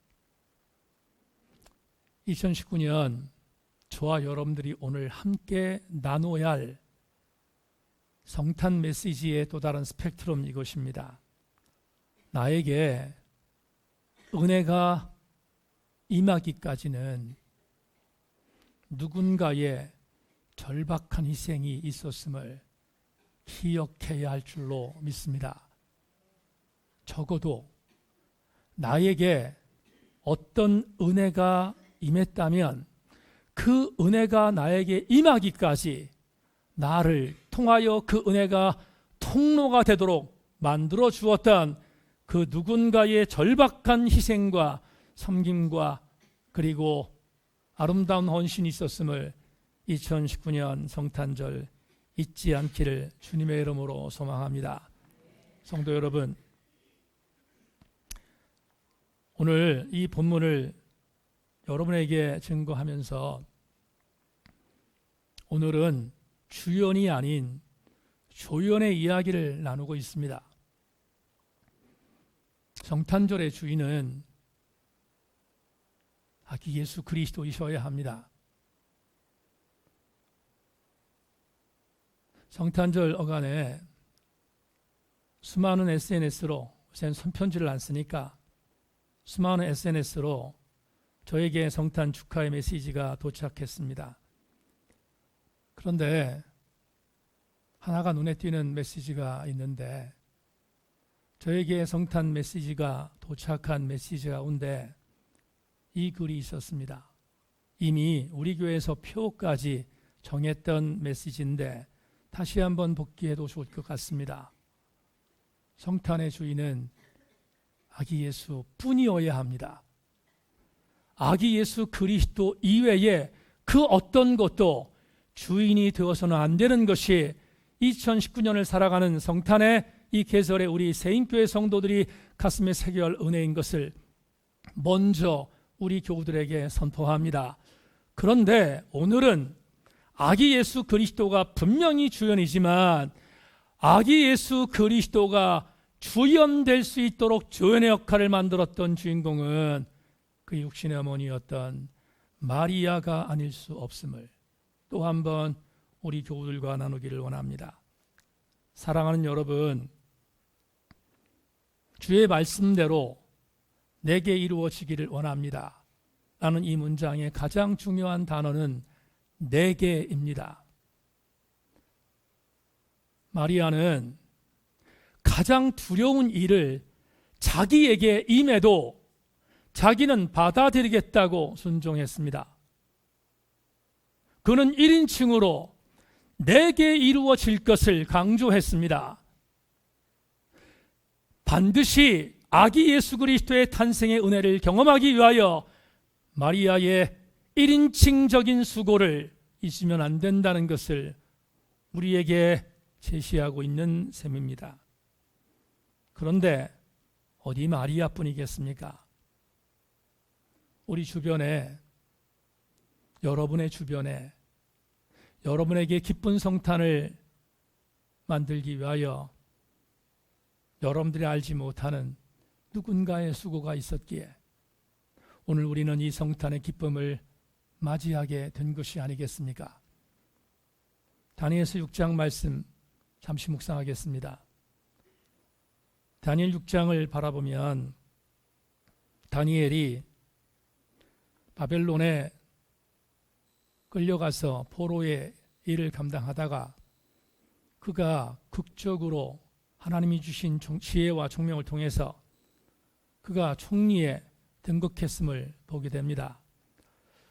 2019년 저와 여러분들이 오늘 함께 나눠야 할 성탄 메시지의 또 다른 스펙트럼 이것입니다. 나에게 은혜가 임하기까지는 누군가의 절박한 희생이 있었음을 기억해야 할 줄로 믿습니다. 적어도 나에게 어떤 은혜가 임했다면 그 은혜가 나에게 임하기까지 나를 통하여 그 은혜가 통로가 되도록 만들어 주었던 그 누군가의 절박한 희생과 섬김과 그리고 아름다운 헌신이 있었음을 2019년 성탄절 잊지 않기를 주님의 이름으로 소망합니다. 성도 여러분, 오늘 이 본문을 여러분에게 증거하면서 오늘은 주연이 아닌 조연의 이야기를 나누고 있습니다. 성탄절의 주인은 아기 예수 그리스도이셔야 합니다. 성탄절 어간에 수많은 SNS로, 요새는 손편지를 안 쓰니까 수많은 SNS로 저에게 성탄 축하의 메시지가 도착했습니다. 그런데 하나가 눈에 띄는 메시지가 있는데 저에게 성탄 메시지가 도착한 메시지 가운데 이 글이 있었습니다. 이미 우리 교회에서 표까지 정했던 메시지인데 다시 한번 복귀해도 좋을 것 같습니다. 성탄의 주인은 아기 예수 뿐이어야 합니다. 아기 예수 그리스도 이외에 그 어떤 것도 주인이 되어서는 안 되는 것이 2019년을 살아가는 성탄의 이 계절에 우리 세인교회 성도들이 가슴에 새겨야 할 은혜인 것을 먼저 우리 교우들에게 선포합니다. 그런데 오늘은 아기 예수 그리스도가 분명히 주연이지만 아기 예수 그리스도가 주연될 수 있도록 주연의 역할을 만들었던 주인공은 그 육신의 어머니였던 마리아가 아닐 수 없음을 또 한번 우리 교우들과 나누기를 원합니다. 사랑하는 여러분, 주의 말씀대로 내게 이루어지기를 원합니다 라는 이 문장의 가장 중요한 단어는 내게입니다. 마리아는 가장 두려운 일을 자기에게 임해도 자기는 받아들이겠다고 순종했습니다. 그는 1인칭으로 내게 이루어질 것을 강조했습니다. 반드시 아기 예수 그리스도의 탄생의 은혜를 경험하기 위하여 마리아의 1인칭적인 수고를 잊으면 안 된다는 것을 우리에게 제시하고 있는 셈입니다. 그런데 어디 마리아뿐이겠습니까? 우리 주변에, 여러분의 주변에 여러분에게 기쁜 성탄을 만들기 위하여 여러분들이 알지 못하는 누군가의 수고가 있었기에 오늘 우리는 이 성탄의 기쁨을 맞이하게 된 것이 아니겠습니까? 다니엘서 6장 말씀 잠시 묵상하겠습니다. 다니엘 6장을 바라보면 다니엘이 바벨론에 끌려가서 포로의 일을 감당하다가 그가 극적으로 하나님이 주신 지혜와 총명을 통해서 그가 총리에 등극했음을 보게 됩니다.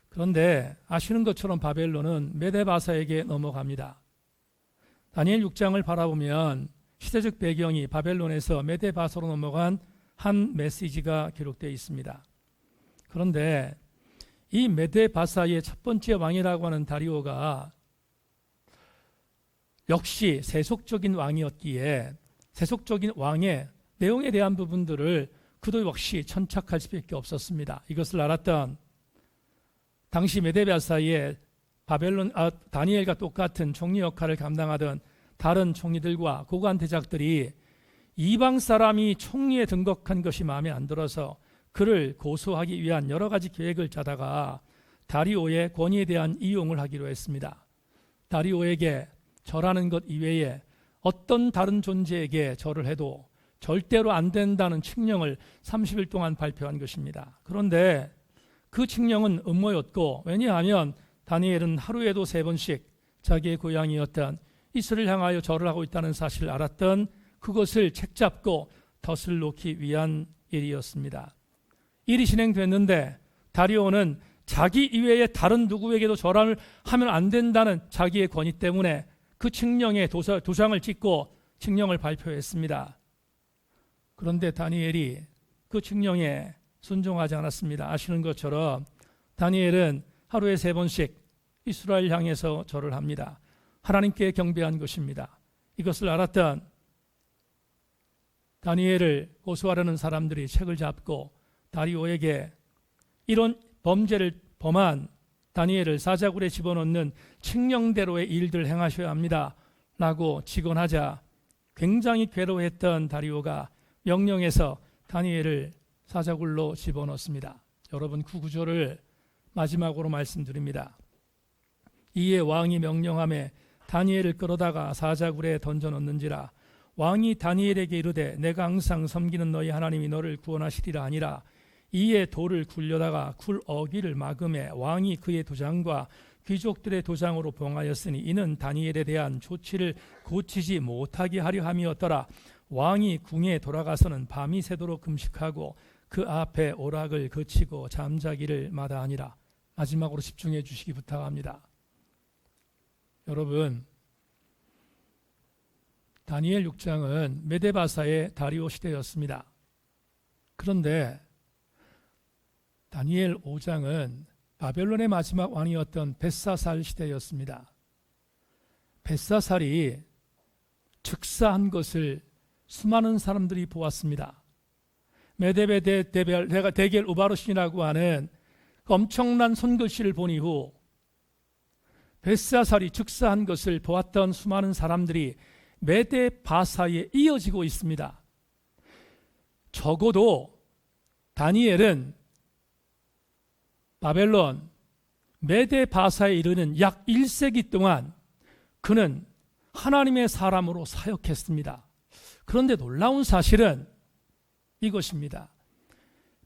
그런데 아시는 것처럼 바벨론은 메데바사에게 넘어갑니다. 다니엘 6장을 바라보면 시대적 배경이 바벨론에서 메데바사로 넘어간 한 메시지가 기록되어 있습니다. 그런데 이 메데바사의 첫 번째 왕이라고 하는 다리오가 역시 세속적인 왕이었기에 세속적인 왕의 내용에 대한 부분들을 그도 역시 천착할 수밖에 없었습니다. 이것을 알았던 당시 메데바사의 다니엘과 똑같은 총리 역할을 감당하던 다른 총리들과 고관 대작들이 이방 사람이 총리에 등극한 것이 마음에 안 들어서 그를 고소하기 위한 여러 가지 계획을 짜다가 다리오의 권위에 대한 이용을 하기로 했습니다. 다리오에게 절하는 것 이외에 어떤 다른 존재에게 절을 해도 절대로 안 된다는 칙령을 30일 동안 발표한 것입니다. 그런데 그 칙령은 음모였고, 왜냐하면 다니엘은 하루에도 3번씩 자기의 고향이었던 이스라엘을 향하여 절을 하고 있다는 사실을 알았던 그것을 책잡고 덫을 놓기 위한 일이었습니다. 일이 진행됐는데 다리오는 자기 이외에 다른 누구에게도 절을 하면 안 된다는 자기의 권위 때문에 그 칙령에 도장을 찍고 칙령을 발표했습니다. 그런데 다니엘이 그 칙령에 순종하지 않았습니다. 아시는 것처럼 다니엘은 하루에 3번씩 이스라엘 향해서 절을 합니다. 하나님께 경배한 것입니다. 이것을 알았던 다니엘을 고소하려는 사람들이 책을 잡고 다리오에게 이런 범죄를 범한 다니엘을 사자굴에 집어넣는 칙령대로의 일들을 행하셔야 합니다 라고 직언하자 굉장히 괴로워했던 다리오가 명령해서 다니엘을 사자굴로 집어넣습니다. 여러분, 그 구절을 마지막으로 말씀드립니다. 이에 왕이 명령하매 다니엘을 끌어다가 사자굴에 던져넣는지라. 왕이 다니엘에게 이르되 내가 항상 섬기는 너희 하나님이 너를 구원하시리라 하니라. 이에 돌을 굴려다가 굴 어귀를 막음에 왕이 그의 도장과 귀족들의 도장으로 봉하였으니 이는 다니엘에 대한 조치를 고치지 못하게 하려 함이었더라. 왕이 궁에 돌아가서는 밤이 새도록 금식하고 그 앞에 오락을 그치고 잠자기를 마다하니라. 마지막으로 집중해 주시기 부탁합니다. 여러분, 다니엘 6장은 메데바사의 다리오 시대였습니다. 그런데 다니엘 5장은 바벨론의 마지막 왕이었던 벳사살 시대였습니다. 벳사살이 즉사한 것을 수많은 사람들이 보았습니다. 메데베데 데겔 우바르신이라고 하는 엄청난 손글씨를 본 이후 벳사살이 즉사한 것을 보았던 수많은 사람들이 메데바사에 이어지고 있습니다. 적어도 다니엘은 바벨론 메데바사에 이르는 약 1세기 동안 그는 하나님의 사람으로 사역했습니다. 그런데 놀라운 사실은 이것입니다.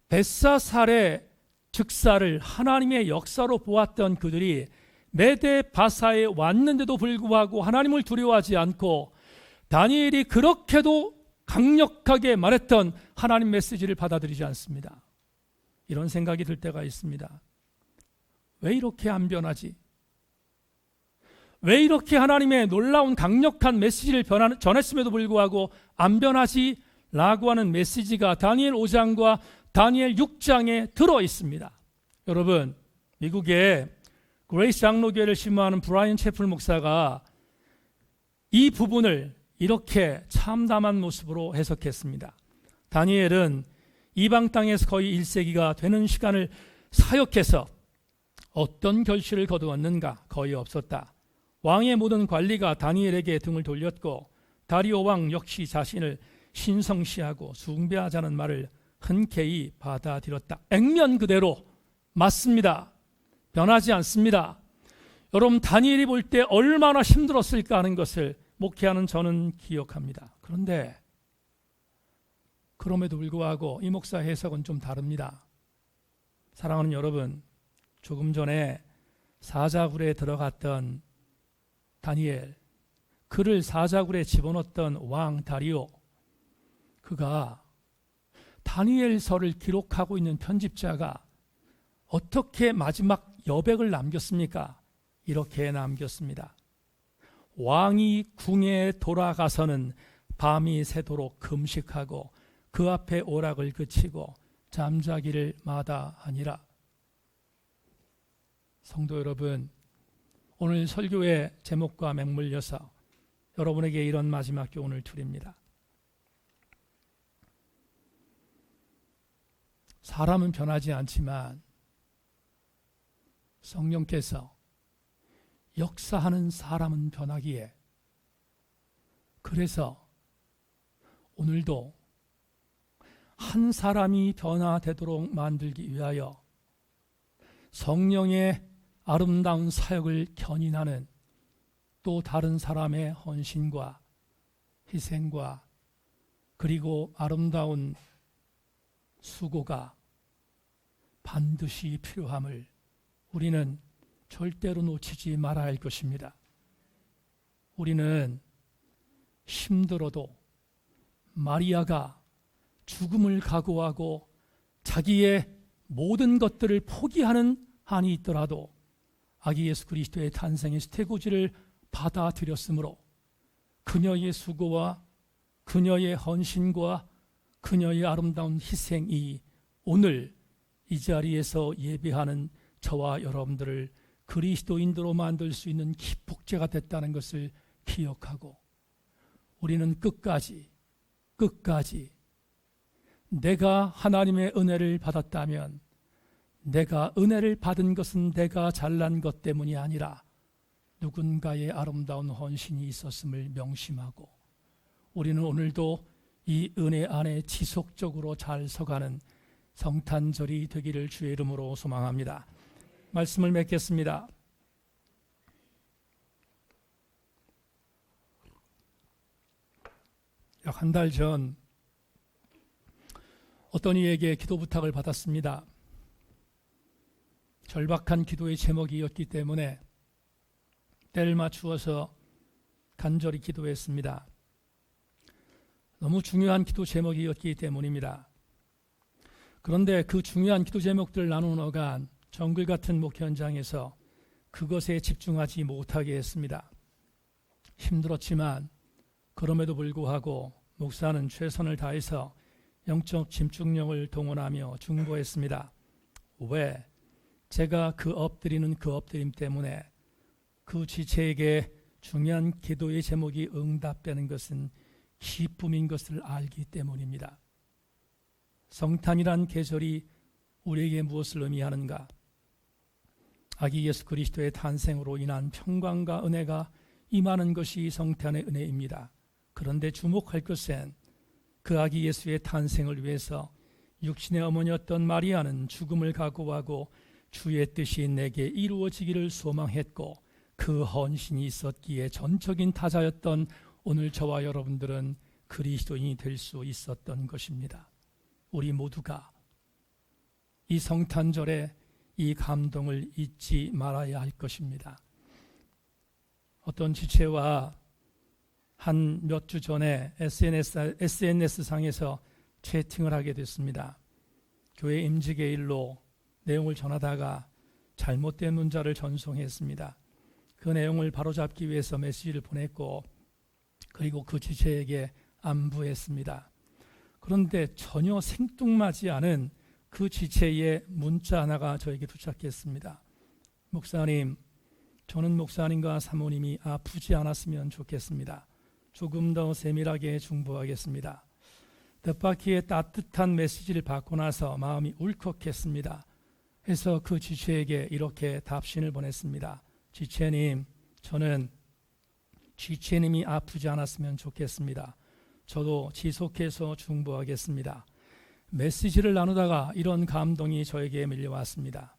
벳사살의 즉사를 하나님의 역사로 보았던 그들이 메데바사에 왔는데도 불구하고 하나님을 두려워하지 않고 다니엘이 그렇게도 강력하게 말했던 하나님 메시지를 받아들이지 않습니다. 이런 생각이 들 때가 있습니다. 왜 이렇게 안 변하지? 왜 이렇게 하나님의 놀라운 강력한 메시지를 전했음에도 불구하고 안 변하지? 라고 하는 메시지가 다니엘 5장과 다니엘 6장에 들어 있습니다. 여러분, 미국의 그레이스 장로교회를 신무하는 브라이언 채플 목사가 이 부분을 이렇게 참담한 모습으로 해석했습니다. 다니엘은 이방 땅에서 거의 1세기가 되는 시간을 사역해서 어떤 결실을 거두었는가? 거의 없었다. 왕의 모든 관리가 다니엘에게 등을 돌렸고 다리오 왕 역시 자신을 신성시하고 숭배하자는 말을 흔쾌히 받아들였다. 액면 그대로 맞습니다. 변하지 않습니다. 여러분, 다니엘이 볼 때 얼마나 힘들었을까 하는 것을 목회하는 저는 기억합니다. 그런데 그럼에도 불구하고 이 목사 해석은 좀 다릅니다. 사랑하는 여러분, 조금 전에 사자굴에 들어갔던 다니엘, 그를 사자굴에 집어넣었던 왕 다리오, 그가 다니엘서를 기록하고 있는 편집자가 어떻게 마지막 여백을 남겼습니까? 이렇게 남겼습니다. 왕이 궁에 돌아가서는 밤이 새도록 금식하고 그 앞에 오락을 그치고 잠자기를 마다하니라. 성도 여러분, 오늘 설교의 제목과 맹물려서 여러분에게 이런 마지막 교훈을 드립니다. 사람은 변하지 않지만 성령께서 역사하는 사람은 변하기에, 그래서 오늘도 한 사람이 변화되도록 만들기 위하여 성령의 아름다운 사역을 견인하는 또 다른 사람의 헌신과 희생과 그리고 아름다운 수고가 반드시 필요함을 우리는 절대로 놓치지 말아야 할 것입니다. 우리는 힘들어도 마리아가 죽음을 각오하고 자기의 모든 것들을 포기하는 한이 있더라도 아기 예수 그리스도의 탄생의 스테고지를 받아들였으므로 그녀의 수고와 그녀의 헌신과 그녀의 아름다운 희생이 오늘 이 자리에서 예배하는 저와 여러분들을 그리스도인으로 만들 수 있는 기폭제가 됐다는 것을 기억하고, 우리는 끝까지 내가 하나님의 은혜를 받았다면 내가 은혜를 받은 것은 내가 잘난 것 때문이 아니라 누군가의 아름다운 헌신이 있었음을 명심하고, 우리는 오늘도 이 은혜 안에 지속적으로 잘 서가는 성탄절이 되기를 주의 이름으로 소망합니다. 말씀을 맺겠습니다. 약 한 달 전 어떤 이에게 기도 부탁을 받았습니다. 절박한 기도의 제목이었기 때문에 때를 맞추어서 간절히 기도했습니다. 너무 중요한 기도 제목이었기 때문입니다. 그런데 그 중요한 기도 제목들을 나누는 어간 정글 같은 목회 현장에서 그것에 집중하지 못하게 했습니다. 힘들었지만 그럼에도 불구하고 목사는 최선을 다해서 영적 집중력을 동원하며 중보했습니다. 왜? 제가 그 엎드리는 그 엎드림 때문에 그 지체에게 중요한 기도의 제목이 응답되는 것은 기쁨인 것을 알기 때문입니다. 성탄이란 계절이 우리에게 무엇을 의미하는가? 아기 예수 그리스도의 탄생으로 인한 평강과 은혜가 임하는 것이 성탄의 은혜입니다. 그런데 주목할 것은 그 아기 예수의 탄생을 위해서 육신의 어머니였던 마리아는 죽음을 각오하고 주의 뜻이 내게 이루어지기를 소망했고 그 헌신이 있었기에 전적인 타자였던 오늘 저와 여러분들은 그리스도인이 될 수 있었던 것입니다. 우리 모두가 이 성탄절에 이 감동을 잊지 말아야 할 것입니다. 어떤 지체와 한 몇 주 전에 SNS상에서 채팅을 하게 됐습니다. 교회 임직의 일로 내용을 전하다가 잘못된 문자를 전송했습니다. 그 내용을 바로잡기 위해서 메시지를 보냈고 그리고 그 지체에게 안부했습니다. 그런데 전혀 생뚱맞지 않은 그 지체의 문자 하나가 저에게 도착했습니다. 목사님, 저는 목사님과 사모님이 아프지 않았으면 좋겠습니다. 조금 더 세밀하게 중보하겠습니다. 뜻밖의 따뜻한 메시지를 받고 나서 마음이 울컥했습니다. 해서 그 지체에게 이렇게 답신을 보냈습니다. 지체님, 저는 지체님이 아프지 않았으면 좋겠습니다. 저도 지속해서 중보하겠습니다. 메시지를 나누다가 이런 감동이 저에게 밀려왔습니다.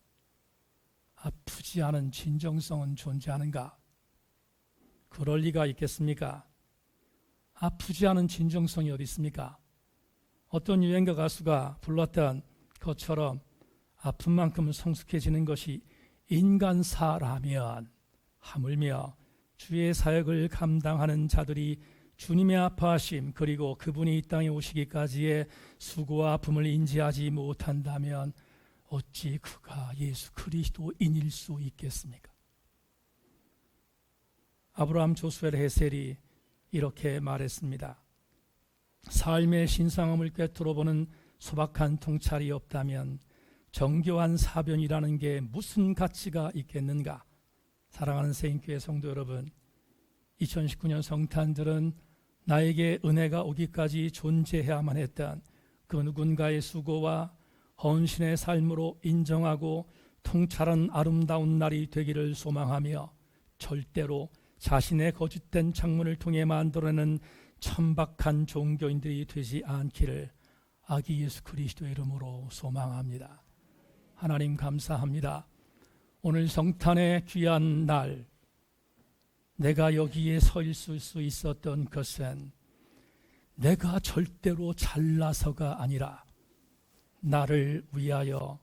아프지 않은 진정성은 존재하는가? 그럴 리가 있겠습니까? 아프지 않은 진정성이 어디 있습니까? 어떤 유행가 가수가 불렀던 것처럼 아픈 만큼 성숙해지는 것이 인간사라면 하물며 주의 사역을 감당하는 자들이 주님의 아파하심 그리고 그분이 이 땅에 오시기까지의 수고와 아픔을 인지하지 못한다면 어찌 그가 예수 그리스도인일 수 있겠습니까? 아브라함 조수엘 헤셀이 이렇게 말했습니다. 삶의 신성함을 꿰뚫어 보는 소박한 통찰이 없다면 정교한 사변이라는 게 무슨 가치가 있겠는가? 사랑하는 세인교회 성도 여러분, 2019년 성탄절은 나에게 은혜가 오기까지 존재해야만 했던 그 누군가의 수고와 헌신의 삶으로 인정하고 통찰한 아름다운 날이 되기를 소망하며 절대로 자신의 거짓된 창문을 통해 만들어내는 천박한 종교인들이 되지 않기를 아기 예수 그리스도의 이름으로 소망합니다. 하나님 감사합니다. 오늘 성탄의 귀한 날 내가 여기에 서 있을 수 있었던 것은 내가 절대로 잘나서가 아니라 나를 위하여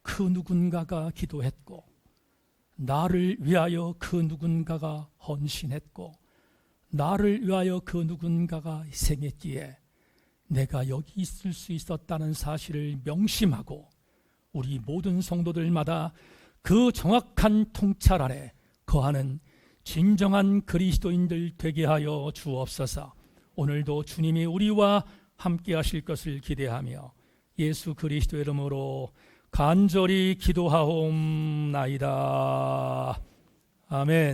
그 누군가가 기도했고 나를 위하여 그 누군가가 헌신했고 나를 위하여 그 누군가가 희생했기에 내가 여기 있을 수 있었다는 사실을 명심하고 우리 모든 성도들마다 그 정확한 통찰 아래 거하는 진정한 그리스도인들 되게 하여 주옵소서. 오늘도 주님이 우리와 함께 하실 것을 기대하며 예수 그리스도의 이름으로 간절히 기도하옵나이다. 아멘.